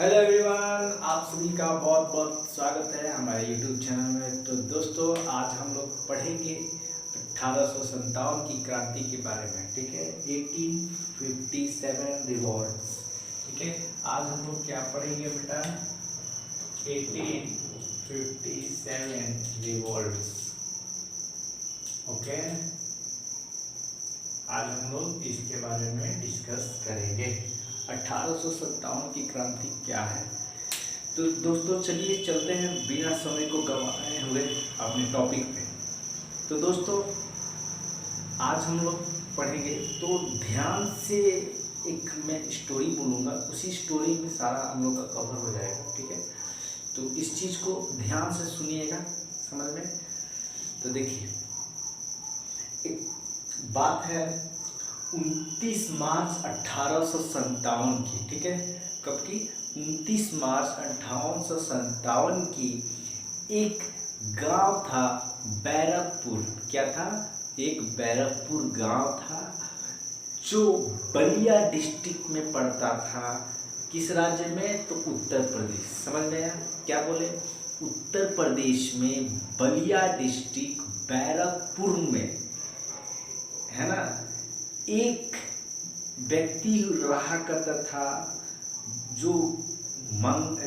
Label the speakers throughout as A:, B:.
A: Hello everyone, आप सभी का बहुत बहुत स्वागत है हमारे यूट्यूब चैनल में। तो दोस्तों, आज हम लोग पढ़ेंगे 1857 की क्रांति के बारे में। ठीक है, 1857 रिवॉल्ट्स। ठीक है, आज हम लोग क्या पढ़ेंगे बेटा? 1857 रिवॉल्ट्स। ओके, आज हम लोग इसके बारे में डिस्कस करेंगे। 1857 की क्रांति क्या है? तो दोस्तों चलिए चलते हैं बिना समय को गंवाए हुए अपने टॉपिक पे। तो दोस्तों, आज हम लोग पढ़ेंगे, तो ध्यान से एक मैं स्टोरी बोलूँगा, उसी स्टोरी में सारा हम लोग का कवर हो जाएगा। ठीक है, तो इस चीज़ को ध्यान से सुनिएगा, समझ में। तो देखिए, एक बात है 29 मार्च 1857 की। ठीक है, कब की? 29 मार्च 1857 की। एक गांव था बैरकपुर। क्या था? एक बैरकपुर गांव था जो बलिया डिस्ट्रिक्ट में पड़ता था। किस राज्य में? तो उत्तर प्रदेश। समझ में आया? क्या बोले? उत्तर प्रदेश में बलिया डिस्ट्रिक्ट बैरकपुर में, है ना, एक व्यक्ति रहा करता था जो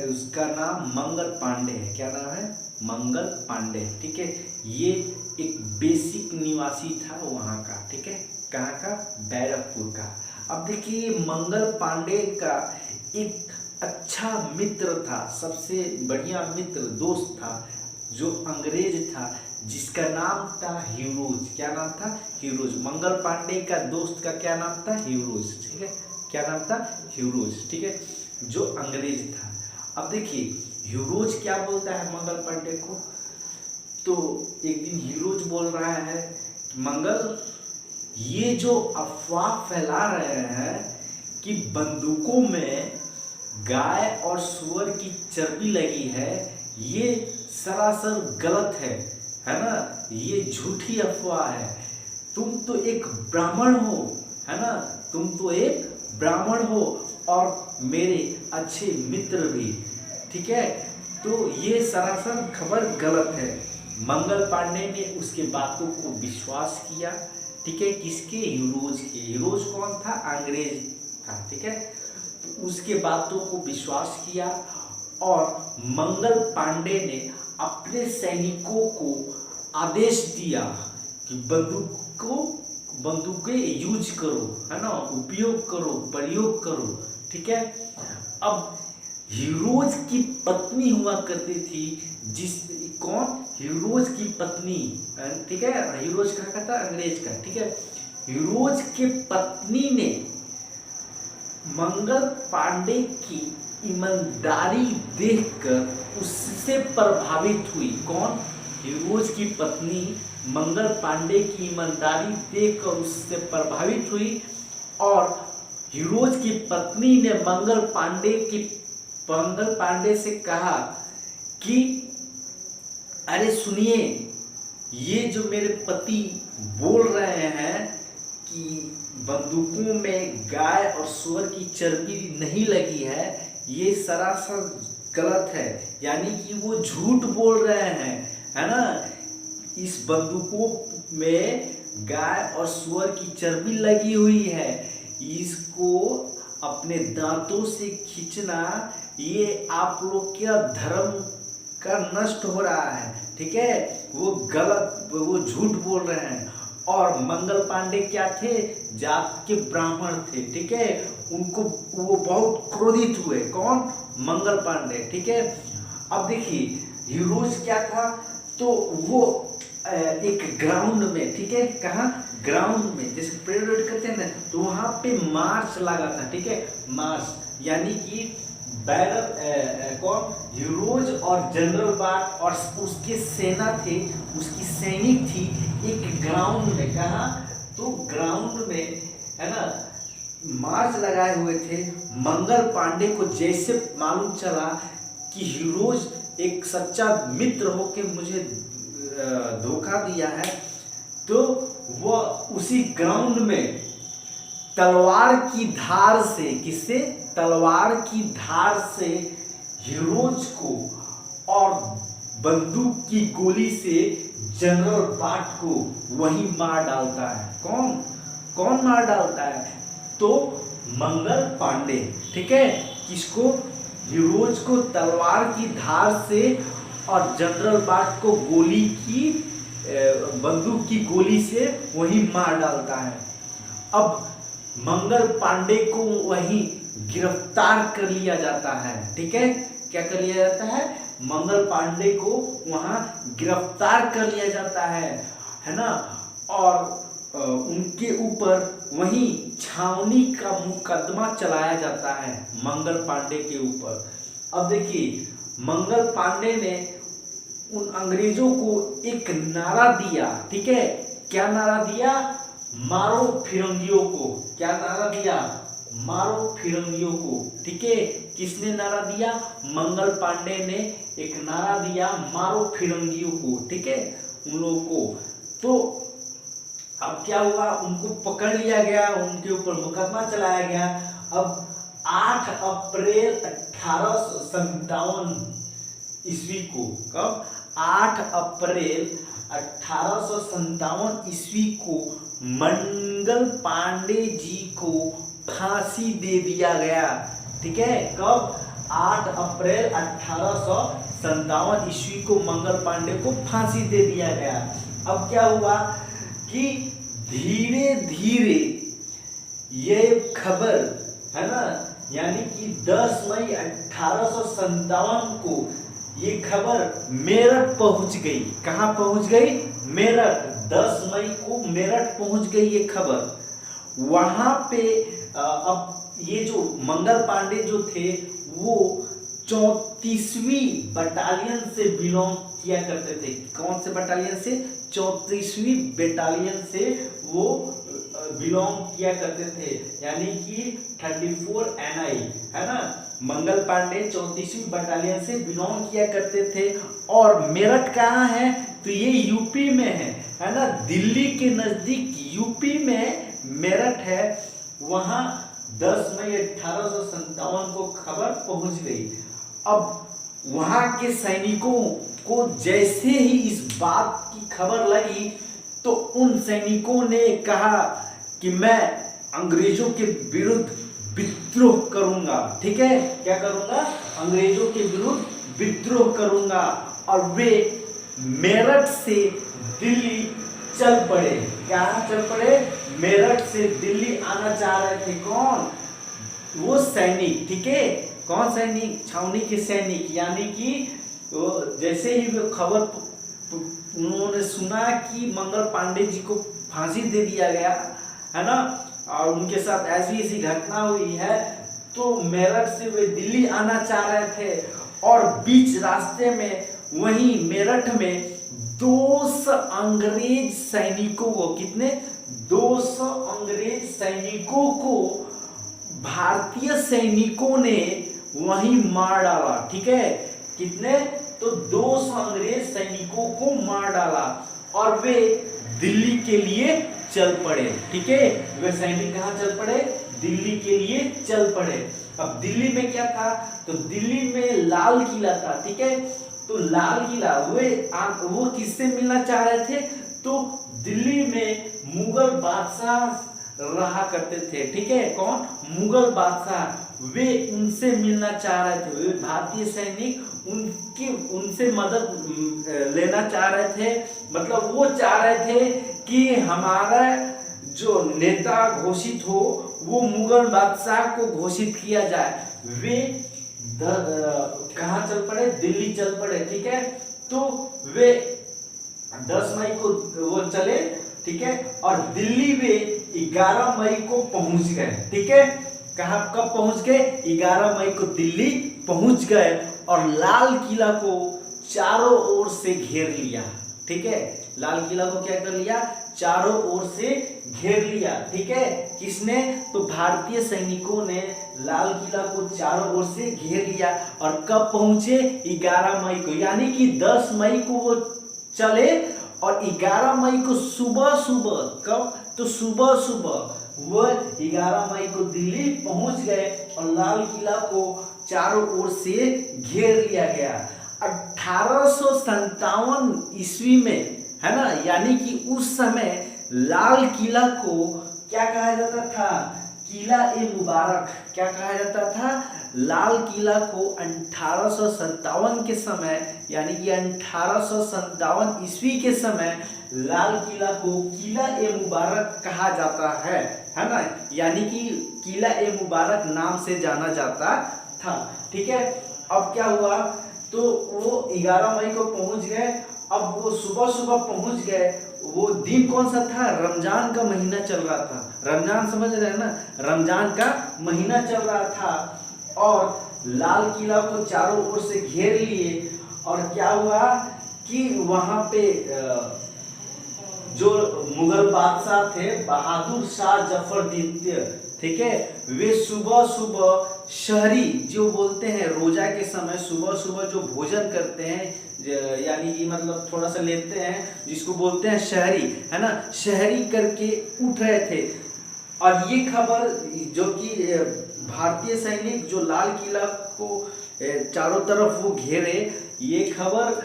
A: उसका नाम मंगल पांडे है। क्या नाम है? मंगल पांडे। ठीक है, ये एक बेसिक निवासी था वहाँ का। ठीक है, कहाँ का? बैरकपुर का। अब देखिए, मंगल पांडे का एक अच्छा मित्र था, सबसे बढ़िया मित्र, दोस्त था, जो अंग्रेज था, जिसका नाम था ह्यूरोज। क्या नाम था? ह्यूरोज। मंगल पांडे का दोस्त का क्या नाम था? ह्यूरोज। ठीक है, क्या नाम था? ह्यूरोज। ठीक है, जो अंग्रेज था। अब देखिए, ह्यूरोज क्या बोलता है मंगल पांडे को? तो एक दिन ह्यूरोज बोल रहा है कि मंगल, ये जो अफवाह फैला रहे हैं कि बंदूकों में गाय और सुअर की चर्बी लगी है, ये सरासर गलत है ना, ये झूठी अफवाह है। तुम तो एक ब्राह्मण हो, है ना, तुम तो एक ब्राह्मण हो और मेरे अच्छे मित्र भी। ठीक है, तो ये सरासर खबर गलत है। मंगल पांडे ने उसके बातों को विश्वास किया। ठीक है, किसके? ह्यूरोज के। ह्यूरोज कौन था? अंग्रेज था। ठीक है, तो उसके बातों को विश्वास किया और मंगल पांडे ने अपने सैनिकों को आदेश दिया कि बंदूकें यूज करो, है ना, उपयोग करो, प्रयोग करो। ठीक है, अब ह्यूरोज की पत्नी हुआ करती थी, कौन? ह्यूरोज की पत्नी। ठीक है, ह्यूरोज कहाँ का था? अंग्रेज का। ठीक है, ह्यूरोज के पत्नी ने मंगल पांडे की ईमानदारी देखकर उससे प्रभावित हुई। कौन? ह्यूरोज की पत्नी मंगल पांडे की ईमानदारी देखकर उससे प्रभावित हुई और ह्यूरोज की पत्नी ने मंगल पांडे से कहा कि अरे सुनिए, ये जो मेरे पति बोल रहे हैं कि बंदूकों में गाय और सुअर की चर्बी नहीं लगी है, ये सरासर गलत है, यानी कि वो झूठ बोल रहे हैं, है ना। इस बंदूकों में गाय और सुअर की चर्बी लगी हुई है, इसको अपने दांतों से खींचना, ये आप लोग का धर्म का नष्ट हो रहा है। ठीक है, वो गलत, वो झूठ बोल रहे हैं। और मंगल पांडे क्या थे? जात के ब्राह्मण थे। ठीक है, उनको वो बहुत क्रोधित हुए। कौन? मंगल पांडे। ठीक है, अब देखिए, ह्यूरोज क्या था? तो वो एक ग्राउंड में, ठीक है, कहाँ? ग्राउंड में, जैसे परेड करते हैं ना, तो वहां पे मार्च लगा था। ठीक है, मार्च, यानी कि कौन? ह्यूरोज और जनरल बाट और उसके सेना थे, उसकी सैनिक थी एक ग्राउंड में। कहाँ? तो ग्राउंड में, है ना, मार्च लगाए हुए थे। मंगल पांडे को जैसे मालूम चला कि ह्यूरोज एक सच्चा मित्र होके मुझे धोखा दिया है, तो वह उसी ग्राउंड में तलवार की धार से, किससे, तलवार की धार से हीरोज को और बंदूक की गोली से जनरल बाट को वही मार डालता है। कौन कौन मार डालता है? तो मंगल पांडे। ठीक है, किसको? हीरोज को तलवार की धार से और जनरल बाट को गोली की बंदूक की गोली से वही मार डालता है। अब मंगल पांडे को वही गिरफ्तार कर लिया जाता है। ठीक है, क्या कर लिया जाता है? मंगल पांडे को वहां गिरफ्तार कर लिया जाता है ना, और उनके ऊपर वही छावनी का मुकदमा चलाया जाता है मंगल पांडे के ऊपर। अब देखिए, मंगल पांडे ने उन अंग्रेजों को एक नारा दिया। ठीक है, क्या नारा दिया? मारो फिरंगियों को। क्या नारा दिया? मारो फिरंगियों को। ठीक है, किसने नारा दिया? मंगल पांडे ने एक नारा दिया, मारो फिरंगियों को। ठीक है, उन लोगों को। तो अब क्या हुआ? उनको पकड़ लिया गया, उनके ऊपर मुकदमा चलाया गया। अब 8 अप्रैल 1857 ईस्वी को, कब? 8 अप्रैल 1857 ईस्वी को मंगल पांडे जी को फांसी दे दिया गया। ठीक है, कब? 8 अप्रैल 1857 ईस्वी को मंगल पांडे को फांसी दे दिया गया। अब क्या हुआ कि धीरे धीरे ये खबर, है ना, यानी कि 10 मई 1857 को ये खबर मेरठ पहुंच गई। कहां पहुंच गई? मेरठ। 10 मई को मेरठ पहुंच गई ये खबर। वहां पे अब ये जो मंगल पांडे जो थे वो 34वीं बटालियन से बिलोंग किया करते थे। कौन से बटालियन से? 34वीं बटालियन से वो बिलोंग किया करते थे, यानी कि 34 NI, है ना। मंगल पांडे 34वीं बटालियन से बिलोंग किया करते थे। और मेरठ कहाँ है? तो ये यूपी में है ना, दिल्ली के नजदीक यूपी में मेरठ है। वहां 10 मई 1857 को खबर पहुंच गई। अब वहां के सैनिकों को जैसे ही इस बात की खबर लगी तो उन सैनिकों ने कहा कि मैं अंग्रेजों के विरुद्ध विद्रोह करूंगा। ठीक है, क्या करूंगा? अंग्रेजों के विरुद्ध विद्रोह करूंगा। और वे मेरठ से दिल्ली चल पड़े। क्या चल पड़े? मेरठ से दिल्ली आना चाह रहे थे। कौन? वो सैनिक। ठीक है, कौन सैनिक? छावनी के सैनिक। यानी कि तो जैसे ही वो खबर उन्होंने सुना कि मंगल पांडे जी को फांसी दे दिया गया, है ना, और उनके साथ ऐसी ऐसी घटना हुई है, तो मेरठ से वे दिल्ली आना चाह रहे थे। और बीच रास्ते में वहीं मेरठ में 200 अंग्रेज सैनिकों को, कितने? 200 अंग्रेज सैनिकों को भारतीय सैनिकों ने वहीं मार डाला। ठीक है, कितने? तो 200 अंग्रेज सैनिकों को मार डाला और वे दिल्ली के लिए चल पड़े। ठीक है, वे सैनिक कहाँ चल पड़े? दिल्ली के लिए चल पड़े। अब दिल्ली में क्या था? तो दिल्ली में लाल किला था। ठीक है, तो लाल किला वो किससे मिलना चाह रहे थे? तो दिल्ली में मुगल बादशाह रहा करते थे। ठीक है, कौन? मुगल बादशाह। वे उनसे मिलना चाह रहे थे। वे भारतीय सैनिक उनसे मदद लेना चाह रहे थे। मतलब वो चाह रहे थे कि हमारा जो नेता घोषित हो वो मुगल बादशाह को घोषित किया जाए। वे कहाँ चल पड़े? दिल्ली चल पड़े। ठीक है, तो वे 10 मई को वो चले। ठीक है, और दिल्ली में 11 मई को पहुंच गए। ठीक है, कहाँ कब पहुंच गए? 11 मई को दिल्ली पहुंच गए और लाल किला को चारों ओर से घेर लिया। ठीक है, लाल किला को क्या कर लिया? चारों ओर से घेर लिया। ठीक है, किसने? तो भारतीय सैनिकों ने लाल किला को चारों ओर से घेर लिया। और कब पहुंचे? 11 मई को। यानी कि 10 मई को वो चले और 11 मई को सुबह सुबह, कब? तो सुबह सुबह वह 11 मई को दिल्ली पहुंच गए और लाल किला को चारों ओर से घेर लिया गया। 1857 ईस्वी में, है ना, यानी कि उस समय लाल किला को क्या कहा जाता था? किला ए मुबारक। क्या कहा जाता था? लाल किला को 1857 के समय, यानी कि 1857 ईस्वी के समय लाल किला को किला ए मुबारक कहा जाता है ना, यानी कि किला ए मुबारक नाम से जाना जाता था। ठीक है, अब क्या हुआ? तो वो 11 मई को पहुंच गए। अब वो सुबह सुबह पहुंच गए। वो दिन कौन सा था? रमजान का महीना चल रहा था। रमजान समझ रहे हैं ना? रमजान का महीना चल रहा था और लाल किला को चारों ओर से घेर लिए। और क्या हुआ कि वहां पे जो मुगल बादशाह थे बहादुर शाह जफर द्वितीय, ठीक है, वे सुबह सुबह शहरी जो बोलते हैं रोजा के समय सुबह सुबह जो भोजन करते हैं, यानी कि मतलब थोड़ा सा लेते हैं, जिसको बोलते हैं शहरी, है ना, शहरी करके उठ रहे थे। और ये खबर जो कि भारतीय सैनिक जो लाल किला को चारों तरफ वो घेरे, ये खबर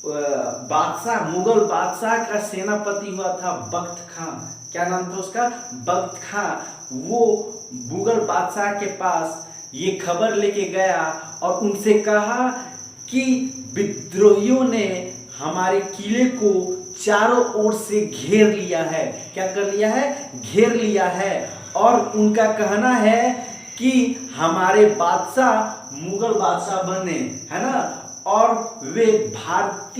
A: बादशाह, मुगल बादशाह का सेनापति हुआ था बख्त खां। क्या नाम था उसका? बख्त खां। वो मुगल बादशाह के पास ये खबर लेके गया और उनसे कहा कि विद्रोहियों ने हमारे किले को चारों ओर से घेर लिया है। क्या कर लिया है? घेर लिया है। और उनका कहना है कि हमारे बादशाह मुगल बादशाह बने, है ना, और वे भारत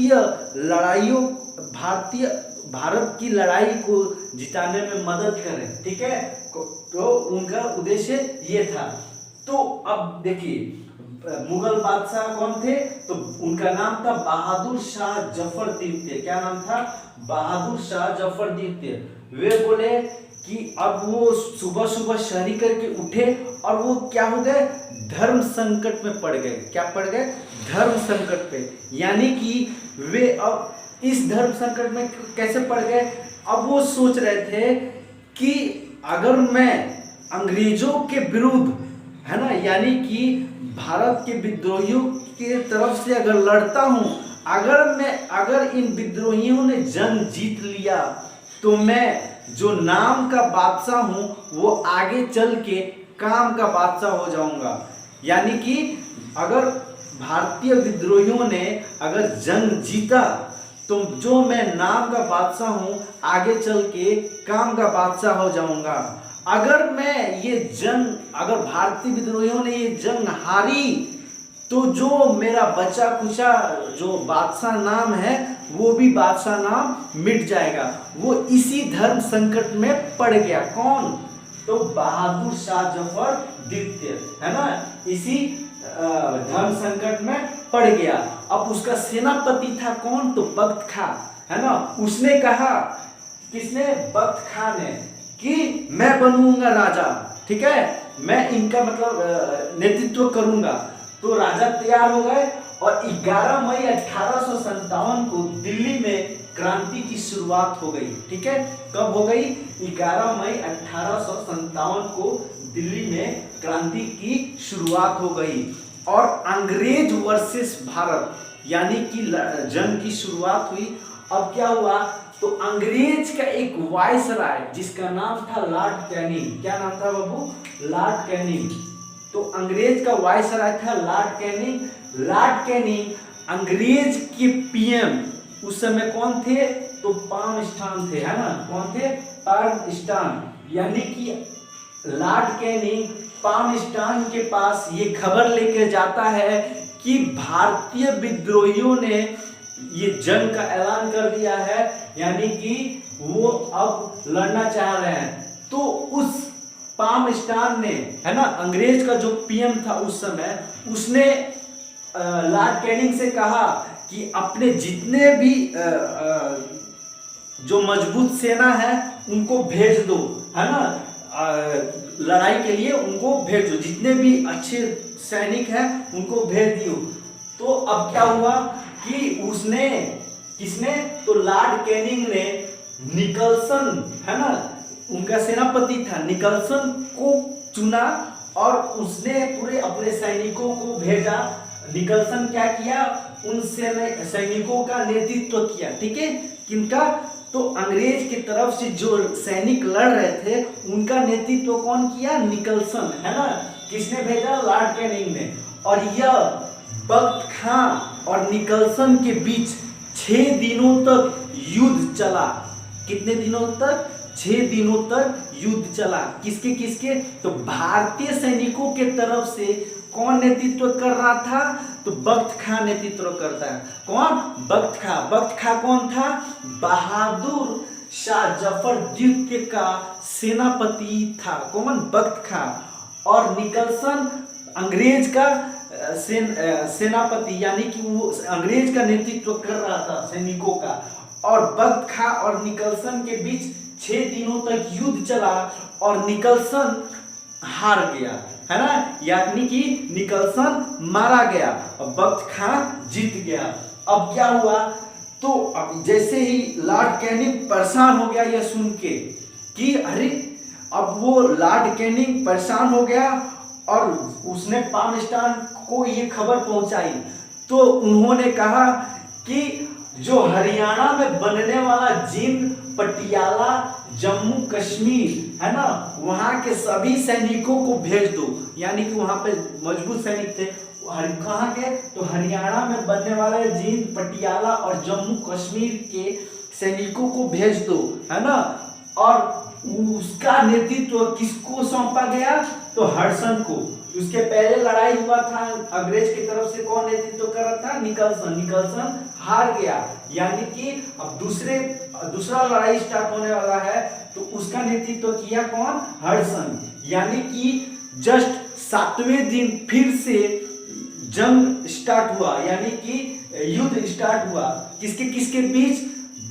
A: की लड़ाई को जिताने में मदद करें। ठीक है, तो उनका उद्देश्य ये था। तो अब देखिए मुगल बादशाह कौन थे? तो उनका नाम था बहादुर शाह जफर द्वितीय। क्या नाम था? बहादुर शाह जफर द्वितीय। वे बोले कि अब वो सुबह सुबह शहरी करके उठे और वो क्या हो गए? धर्म संकट में पड़ गए। क्या पड़ गए? धर्म संकट पे। यानी कि वे अब इस धर्म संकट में कैसे पड़ गए? अब वो सोच रहे थे कि अगर मैं अंग्रेजों के विरुद्ध, है ना, यानी कि भारत के विद्रोहियों के तरफ से अगर लड़ता हूं, अगर इन विद्रोहियों ने जंग जीत लिया तो मैं जो नाम का बादशाह हूं वो आगे चल के काम का बादशाह हो जाऊंगा। यानी कि अगर भारतीय विद्रोहियों ने अगर जंग जीता तो जो मैं नाम का बादशाह हूं आगे चल के काम का बादशाह हो जाऊंगा। अगर भारतीय विद्रोहियों ने ये जंग हारी तो जो मेरा बचा खुचा जो बादशाह नाम है वो भी बादशाह नाम मिट जाएगा। वो इसी धर्म संकट में पड़ गया। कौन? तो बहादुर शाह जफर द्वितीय, है ना, इसी धर्म संकट में पड़ गया। अब उसका सेनापति था कौन? तो बख्त खां, है ना। उसने कहा, किसने? बख्त खां ने, कि मैं बनूंगा राजा, ठीक है, मैं इनका मतलब नेतृत्व करूंगा। तो राजा तैयार हो गए और 11 मई 1857 को दिल्ली में क्रांति की शुरुआत हो गई। ठीक है, कब हो गई? 11 मई 1857 को दिल्ली में क्रांति की शुरुआत हो गई और अंग्रेज वर्सेस भारत यानी कि जंग की शुरुआत हुई। अब क्या हुआ? तो अंग्रेज का एक वायसराय जिसका नाम था लॉर्ड कैनिंग। क्या नाम था बाबू? Lord Canning. तो अंग्रेज का वायसराय था लॉर्ड कैनिंग। लॉर्ड कैनिंग अंग्रेज के पीएम उस समय कौन थे? तो पामस्टान थे, है ना। कौन थे? पामस्टान। यानी कि लॉर्ड कैनिंग पामस्टान के पास ये खबर लेकर जाता है कि भारतीय विद्रोहियों ने ये जंग का ऐलान कर दिया है, यानी कि वो अब लड़ना चाह रहे हैं। तो उस पामस्टान ने, है ना, अंग्रेज का जो पीएम था उस समय, उसने लॉर्ड कैनिंग से कहा कि अपने जितने भी जो मजबूत सेना है उनको भेज दो, है ना, लड़ाई के लिए उनको भेज दो, जितने भी अच्छे सैनिक हैं उनको भेज दियो। तो अब क्या हुआ कि किसने? तो लॉर्ड कैनिंग ने निकलसन, है ना, उनका सेनापति था निकल्सन को चुना और उसने पूरे अपने सैनिकों को भेजा। निकल्सन क्या किया, उन सैनिकों का नेतृत्व किया। ठीक है, किनका, तो अंग्रेज की तरफ से जो सैनिक लड़ रहे थे उनका नेतृत्व कौन किया, निकल्सन, है ना। किसने भेजा, लॉर्ड कैनिंग ने। और यह बख्त खां और निकल्सन के बीच 6 दिनों तक युद्ध चला। कितने दिनों तक, 6 दिनों तक युद्ध चला। किसके किसके, तो भारतीय सैनिकों के तरफ से कौन नेतृत्व कर रहा था, तो बख्त खां नेतृत्व करता है। कौन, बख्त खां। बख्त खां कौन था, बहादुर शाह जफर द्वितीय का सेनापति था। कौन, बख्त खां। और निकल्सन अंग्रेज का सेनापति, यानी कि वो अंग्रेज का नेतृत्व कर रहा था सैनिकों का। और बख्त खां और निकल्सन के बीच 6 दिनों तक युद्ध चला और निकल्सन हार गया, है ना, यानी कि निकल्सन मारा गया और बख्त खां जीत गया। अब क्या हुआ, तो अब जैसे ही लॉर्ड कैनिंग परेशान हो गया यह सुन के कि अरे, अब वो लॉर्ड कैनिंग परेशान हो गया और उसने पाकिस्तान को ये खबर पहुंचाई। तो उन्होंने कहा कि जो हरियाणा में बनने वाला जींद, पटियाला, जम्मू कश्मीर, है ना, वहां के सभी सैनिकों को भेज दो। यानी कि वहां पे मजबूत सैनिक थे, कहाँ के, तो हरियाणा में बनने वाले जींद, पटियाला और जम्मू कश्मीर के सैनिकों को भेज दो, है ना। और उसका नेतृत्व किसको सौंपा गया, तो हडसन को। उसके पहले लड़ाई हुआ था अंग्रेज की तरफ से, कौन नेतृत्व कर रहा था, निकल्सन। निकल्सन हार गया, यानी कि अब दूसरा लड़ाई स्टार्ट होने वाला है, तो उसका नेतृत्व किया कौन, हडसन। यानी कि जस्ट 7वें दिन फिर से जंग स्टार्ट हुआ, यानी कि युद्ध स्टार्ट हुआ। किसके किसके बीच,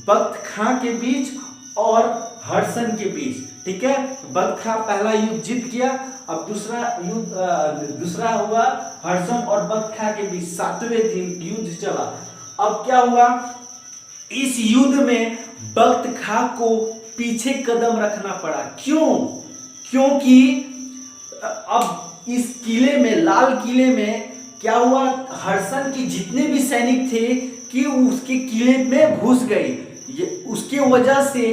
A: बख्त खां के बीच और हडसन के बीच। ठीक है, बख्त खां पहला युद्ध जीत गया। अब दूसरा हुआ हडसन और बख्त खां के बीच, 7वें दिन युद्ध चला। अब क्या हुआ, इस युद्ध में बख्त खां को पीछे कदम रखना पड़ा। क्यों, क्योंकि अब इस किले में, लाल किले में क्या हुआ, हडसन की जितने भी सैनिक थे कि उसके किले में घुस गए। उसके वजह से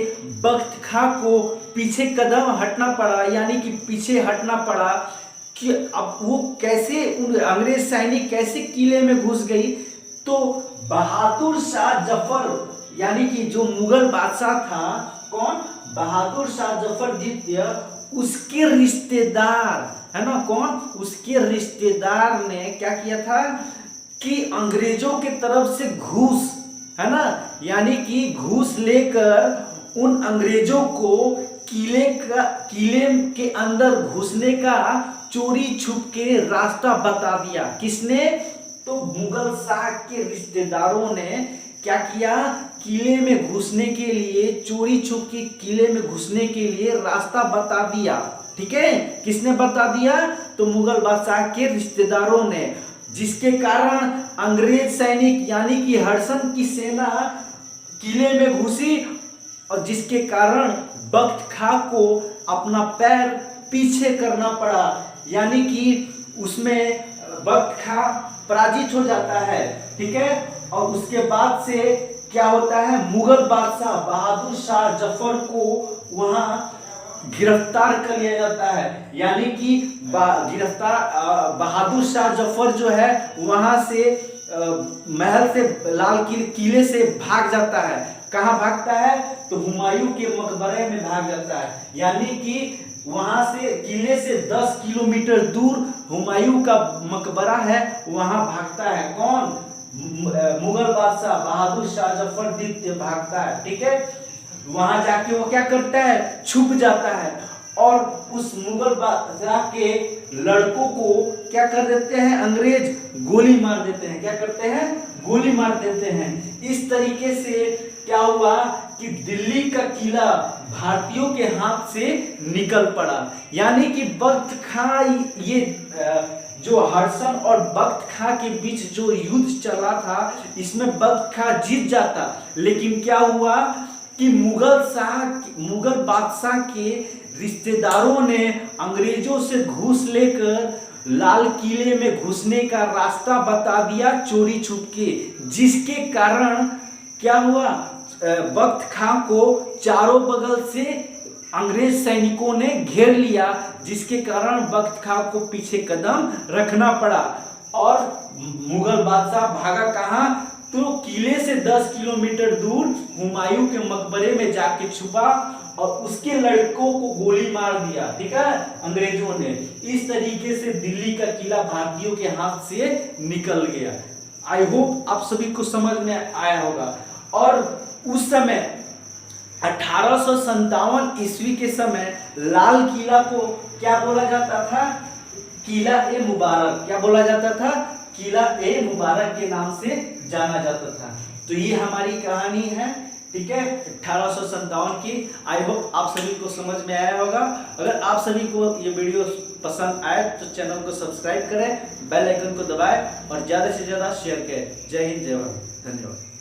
A: बख्त खां को पीछे कदम हटना पड़ा, यानी कि पीछे हटना पड़ा कि अब वो कैसे, अंग्रेज सैनिक कैसे किले में घुस गई। तो बहादुर शाह जफर, यानी कि जो मुगल बादशाह था, कौन, बहादुर शाह जफर द्वितीय, उसके रिश्तेदार, है ना, कौन, उसके रिश्तेदार ने क्या किया था कि अंग्रेजों के तरफ से घूस, है ना, यानी कि घूस लेकर उन अंग्रेजों को किले के अंदर घुसने का चोरी छुप के रास्ता बता दिया। किसने, तो मुगल शाह के रिश्तेदारों ने क्या किया, किले में घुसने के लिए, चोरी छुप के किले में घुसने के लिए रास्ता बता दिया। ठीक है, किसने बता दिया, तो मुगल बादशाह के रिश्तेदारों ने, जिसके कारण अंग्रेज सैनिक यानी कि हडसन की सेना किले में घुसी और जिसके कारण बख्त खां को अपना पैर पीछे करना पड़ा, यानी कि उसमें बख्त खां पराजित हो जाता है। ठीक है, और उसके बाद से क्या होता है, मुगल बादशाह बहादुर शाह जफर को वहां गिरफ्तार कर लिया जाता है। यानी कि बहादुर शाह जफर जो है वहां से महल से, लाल किले से भाग जाता है। कहाँ भागता है, तो हुमायूं के मकबरे में भाग जाता है। यानी कि वहां से, किले से 10 किलोमीटर दूर हुमायूं का मकबरा है, वहां भागता है। कौन, मुगल बादशाह बहादुर शाह जफर द्वितीय भागता है। ठीक है, वहां जाके वो क्या करता है, छुप जाता है और उस मुगल बादशाह के लड़कों को क्या कर देते हैं, अंग्रेज गोली मार देते हैं। क्या करते हैं, गोली मार देते हैं। इस तरीके से क्या हुआ कि दिल्ली का किला भारतीयों के हाथ से निकल पड़ा। यानी कि बख्त खां, ये जो हडसन और बख्त खां के बीच जो युद्ध चला था, इसमें बख्त खां जीत जाता। लेकिन क्या हुआ कि मुगल बादशाह के रिश्तेदारों ने अंग्रेजों से घूस लेकर लाल किले में घुसने का रास्ता बता दिया चोरी छुप के, जिसके कारण क्या हुआ, बख्त खां को चारों बगल से अंग्रेज सैनिकों ने घेर लिया, जिसके कारण बख्त खां को पीछे कदम रखना पड़ा और मुगल बादशाह भागा कहां, तो किले से 10 किलोमीटर दूर हुमायूं के मकबरे में जाके छुपा और उसके लड़कों को गोली मार दिया, ठीक है, अंग्रेजों ने। इस तरीके से दिल्ली का किला भारतीयों के हाथ से निकल गया। आई होप आप सभी को समझ में आया होगा। और उस समय 1857 ईस्वी के समय लाल किला को क्या बोला जाता था, किला ए मुबारक, क्या बोला जाता था, किला ए मुबारक के नाम से जाना जाता था। तो ये हमारी कहानी है, ठीक है, 1857 की। आई होप आप सभी को समझ में आया होगा। अगर आप सभी को ये वीडियो पसंद आए तो चैनल को सब्सक्राइब करें, बेल आइकन को दबाएं और ज्यादा से ज्यादा शेयर करें। जय हिंद, जय भारत, धन्यवाद।